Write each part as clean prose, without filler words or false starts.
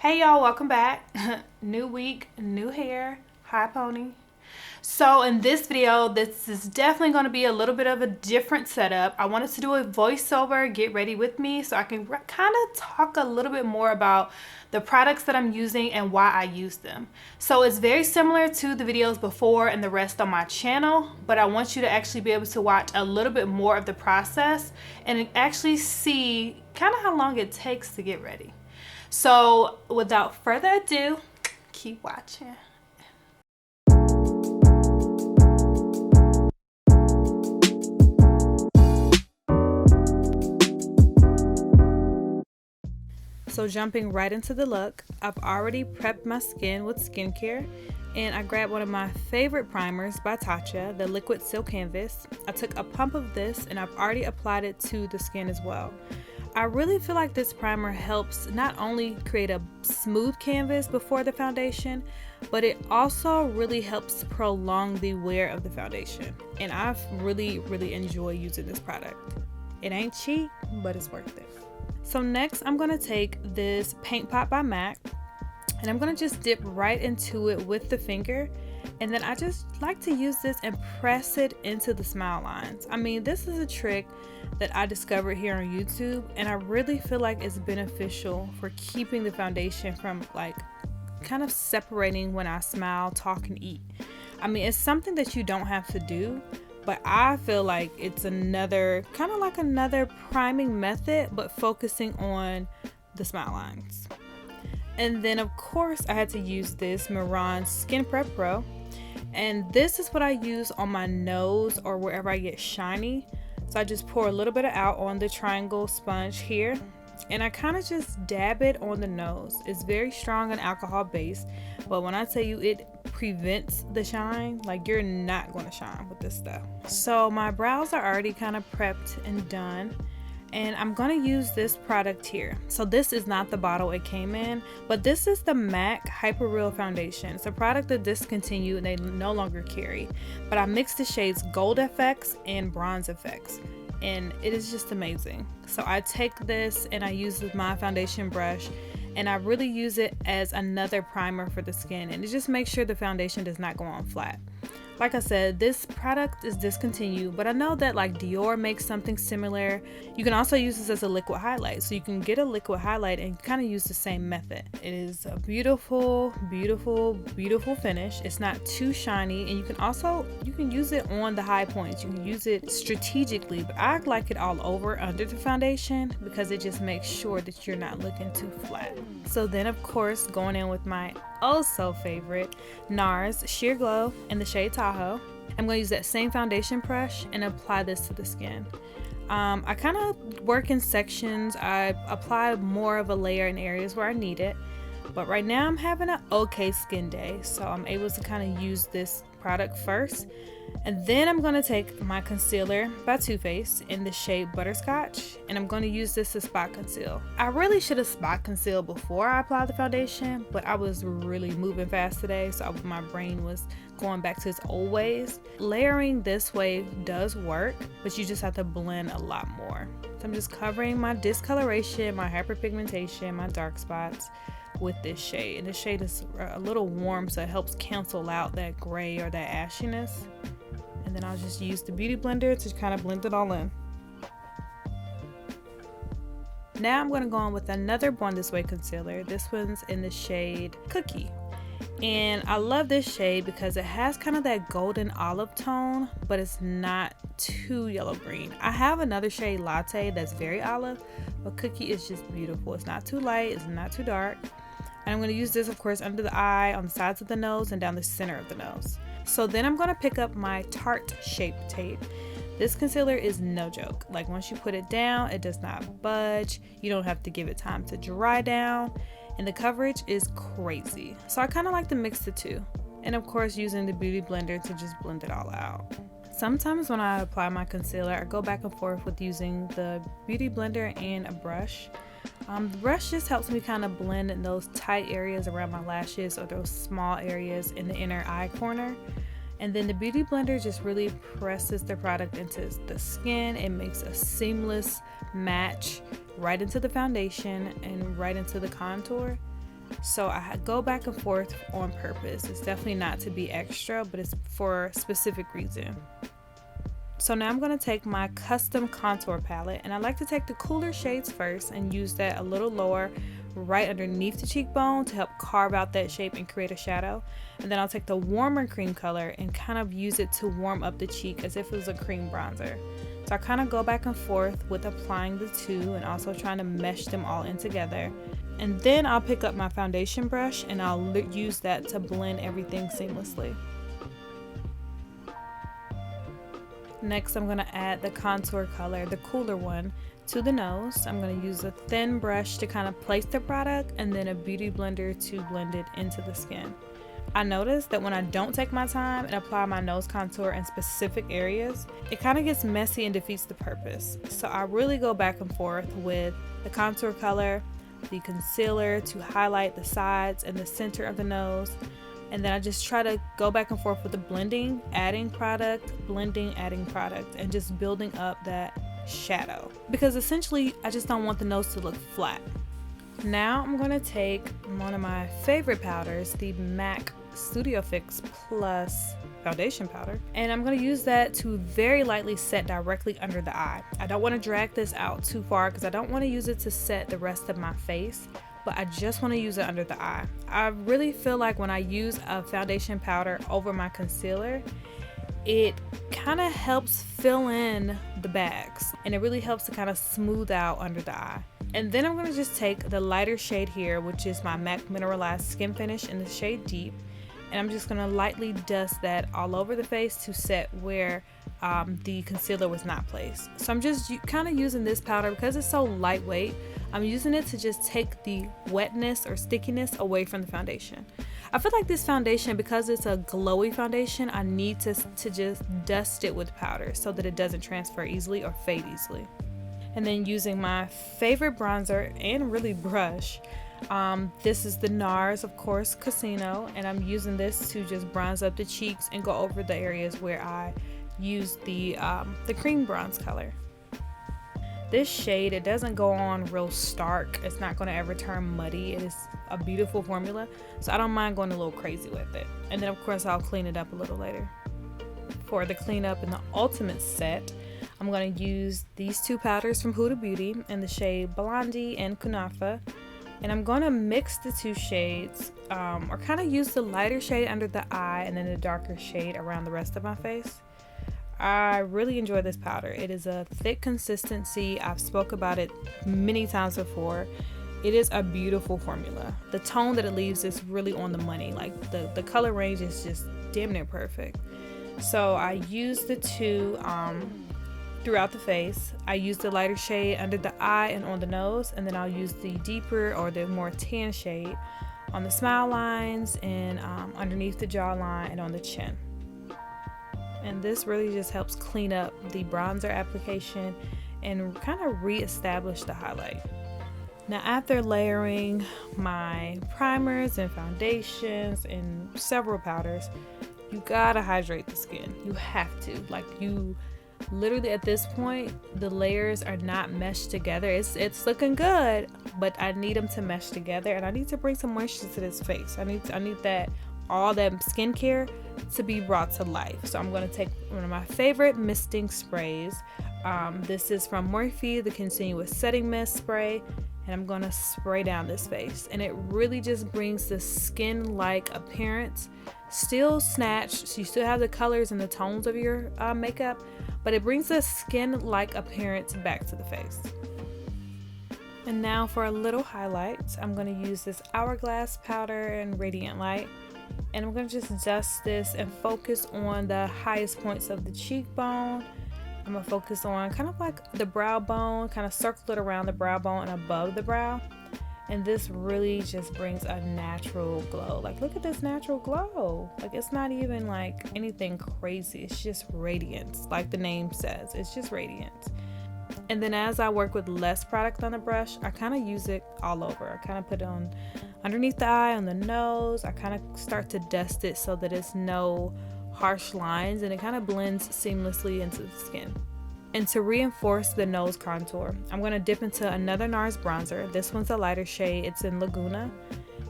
Hey y'all, welcome back. New week, new hair. Hi pony. So in this video, this is definitely going to be a little bit of a different setup. I wanted to do a voiceover, get ready with me, so I can kind of talk a little bit more about the products that I'm using and why I use them. So it's very similar to the videos before and the rest on my channel, but I want you to actually be able to watch a little bit more of the process and actually see kind of how long it takes to get ready. So without further ado, keep watching. So jumping right into the look, I've already prepped my skin with skincare, and I grabbed one of my favorite primers by Tatcha, the Liquid Silk Canvas. I took a pump of this and I've already applied it to the skin as well. I really feel like this primer helps not only create a smooth canvas before the foundation, but it also really helps prolong the wear of the foundation. And I've really enjoyed using this product. It ain't cheap, but it's worth it. So next I'm going to take this Paint Pot by MAC and I'm going to just dip right into it with the finger, and then I just like to use this and press it into the smile lines. I mean, this is a trick that I discovered here on YouTube, and I really feel like it's beneficial for keeping the foundation from like kind of separating when I smile, talk, and eat. I mean, it's something that you don't have to do, but I feel like it's another kind of like another priming method, but focusing on the smile lines. And then of course I had to use this Mehron Skin Prep Pro, and this is what I use on my nose or wherever I get shiny. So I just pour a little bit out on the triangle sponge here, and I kind of just dab it on the nose. It's very strong and alcohol based, but when I tell you it prevents the shine, like you're not going to shine with this stuff. So my brows are already kind of prepped and done, and I'm going to use this product here. So this is not the bottle it came in, but this is the MAC Hyper Real Foundation. It's a product that discontinued and they no longer carry, but I mixed the shades Gold FX and Bronze FX, and it is just amazing. So I take this and I use my foundation brush, and I really use it as another primer for the skin, and it just makes sure the foundation does not go on flat. Like I said, this product is discontinued, but I know that like Dior makes something similar. You can also use this as a liquid highlight, so you can get a liquid highlight and kind of use the same method. It is a beautiful finish. It's not too shiny, and you can use it on the high points. You can use it strategically, but I like it all over under the foundation because it just makes sure that you're not looking too flat. So then of course, going in with my also favorite NARS Sheer Glow in the shade Tahoe, I'm going to use that same foundation brush and apply this to the skin. I kind of work in sections. I apply more of a layer in areas where I need it, but right now I'm having an okay skin day, so I'm able to kind of use this product first, and then I'm going to take my concealer by Too Faced in the shade Butterscotch, and I'm going to use this to spot conceal. I really should have spot concealed before I applied the foundation, but I was really moving fast today, so my brain was going back to its old ways. Layering this way does work, but you just have to blend a lot more. So I'm just covering my discoloration, my hyperpigmentation, my dark spots with this shade, and this shade is a little warm, so it helps cancel out that gray or that ashiness. And then I'll just use the beauty blender to kind of blend it all in. Now I'm going to go on with another Born This Way concealer. This one's in the shade Cookie, and I love this shade because it has kind of that golden olive tone, but it's not too yellow green. I have another shade Latte that's very olive, but Cookie is just beautiful. It's not too light, it's not too dark. And I'm going to use this of course under the eye, on the sides of the nose, and down the center of the nose. So then I'm going to pick up my Tarte Shape Tape. This concealer is no joke. Like once you put it down, it does not budge. You don't have to give it time to dry down, and the coverage is crazy. So I kind of like to mix the two, and of course using the beauty blender to just blend it all out. Sometimes when I apply my concealer, I go back and forth with using the beauty blender and a brush. The brush just helps me kind of blend in those tight areas around my lashes or those small areas in the inner eye corner. And then the beauty blender just really presses the product into the skin. It makes a seamless match right into the foundation and right into the contour. So I go back and forth on purpose. It's definitely not to be extra, but it's for a specific reason. So now I'm going to take my custom contour palette, and I like to take the cooler shades first and use that a little lower right underneath the cheekbone to help carve out that shape and create a shadow. And then I'll take the warmer cream color and kind of use it to warm up the cheek as if it was a cream bronzer. So I kind of go back and forth with applying the two and also trying to mesh them all in together. And then I'll pick up my foundation brush and I'll use that to blend everything seamlessly. Next, I'm going to add the contour color, the cooler one, to the nose. I'm going to use a thin brush to kind of place the product and then a beauty blender to blend it into the skin. I noticed that when I don't take my time and apply my nose contour in specific areas, it kind of gets messy and defeats the purpose. So I really go back and forth with the contour color, the concealer to highlight the sides and the center of the nose. And then I just try to go back and forth with the blending, adding product, blending, adding product, and just building up that shadow. Because essentially, I just don't want the nose to look flat. Now I'm going to take one of my favorite powders, the MAC Studio Fix Plus foundation powder, and I'm going to use that to very lightly set directly under the eye. I don't want to drag this out too far because I don't want to use it to set the rest of my face, but I just want to use it under the eye. I really feel like when I use a foundation powder over my concealer, it kind of helps fill in the bags and it really helps to kind of smooth out under the eye. And then I'm going to just take the lighter shade here, which is my MAC Mineralize Skinfinish in the shade Deep, and I'm just going to lightly dust that all over the face to set where the concealer was not placed. So I'm just kind of using this powder because it's so lightweight. I'm using it to just take the wetness or stickiness away from the foundation. I feel like this foundation, because it's a glowy foundation, I need to just dust it with powder so that it doesn't transfer easily or fade easily. And then using my favorite bronzer and really brush, this is the NARS, of course, Casino, and I'm using this to just bronze up the cheeks and go over the areas where I used the cream bronze color. This shade, it doesn't go on real stark. It's not going to ever turn muddy. It is a beautiful formula, so I don't mind going a little crazy with it. And then of course I'll clean it up a little later. For the cleanup in the ultimate set, I'm going to use these two powders from Huda Beauty in the shade Blondie and Kunafa. And I'm going to mix the two shades, or kind of use the lighter shade under the eye and then the darker shade around the rest of my face. I really enjoy this powder. It is a thick consistency. I've spoke about it many times before. It is a beautiful formula. The tone that it leaves is really on the money. Like the color range is just damn near perfect. So I use the two throughout the face. I use the lighter shade under the eye and on the nose, and then I'll use the deeper or the more tan shade on the smile lines and underneath the jawline and on the chin. And this really just helps clean up the bronzer application and kind of re-establish the highlight. Now, after layering my primers and foundations and several powders, you gotta hydrate the skin. You have to. Like, you literally at this point, the layers are not meshed together. It's looking good, but I need them to mesh together, and I need to bring some moisture to this face. I need that all that skincare to be brought to life. So I'm going to take one of my favorite misting sprays. This is from Morphe, the Continuous Setting Mist Spray, and I'm going to spray down this face, and it really just brings the skin-like appearance. Still snatched, so you still have the colors and the tones of your makeup, but it brings the skin-like appearance back to the face. And now for a little highlight, I'm going to use this Hourglass powder and Radiant Light. And I'm going to just dust this and focus on the highest points of the cheekbone. I'm going to focus on kind of like the brow bone, kind of circle it around the brow bone and above the brow. And this really just brings a natural glow. Like, look at this natural glow. Like, it's not even like anything crazy. It's just radiance, like the name says. It's just radiance. And then as I work with less product on the brush, I kind of use it all over. I kind of put it on underneath the eye, on the nose. I kind of start to dust it so that it's no harsh lines and it kind of blends seamlessly into the skin. And to reinforce the nose contour, I'm going to dip into another NARS bronzer. This one's a lighter shade. It's in Laguna.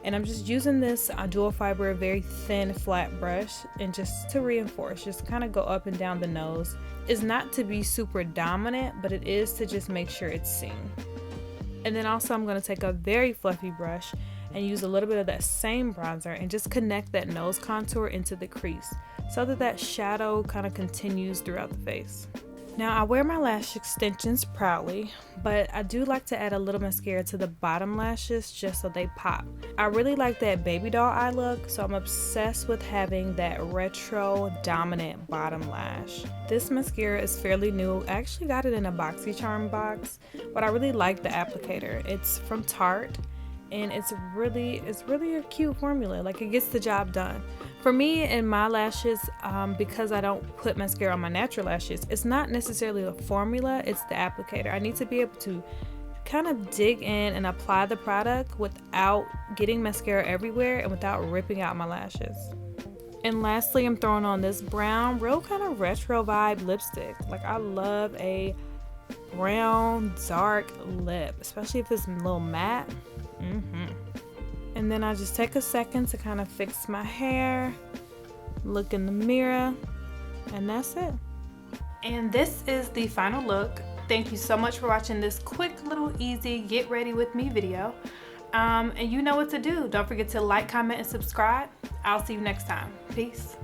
And I'm just using this dual fiber, very thin flat brush, and just to reinforce, just kind of go up and down the nose. It's not to be super dominant, but it is to just make sure it's seen. And then also I'm going to take a very fluffy brush and use a little bit of that same bronzer and just connect that nose contour into the crease so that that shadow kind of continues throughout the face. Now I wear my lash extensions proudly, but I do like to add a little mascara to the bottom lashes just so they pop. I really like that baby doll eye look, so I'm obsessed with having that retro dominant bottom lash. This mascara is fairly new. I actually got it in a BoxyCharm box, but I really like the applicator. It's from Tarte, and it's really a cute formula. Like, it gets the job done. For me and my lashes, because I don't put mascara on my natural lashes, it's not necessarily the formula, it's the applicator. I need to be able to kind of dig in and apply the product without getting mascara everywhere and without ripping out my lashes. And lastly, I'm throwing on this brown, real kind of retro vibe lipstick. Like, I love a brown dark lip, especially if it's a little matte. And then I just take a second to kind of fix my hair, look in the mirror, and that's it. And this is the final look. Thank you so much for watching this quick little easy get ready with me video. And you know what to do. Don't forget to like, comment, and subscribe. I'll see you next time. Peace.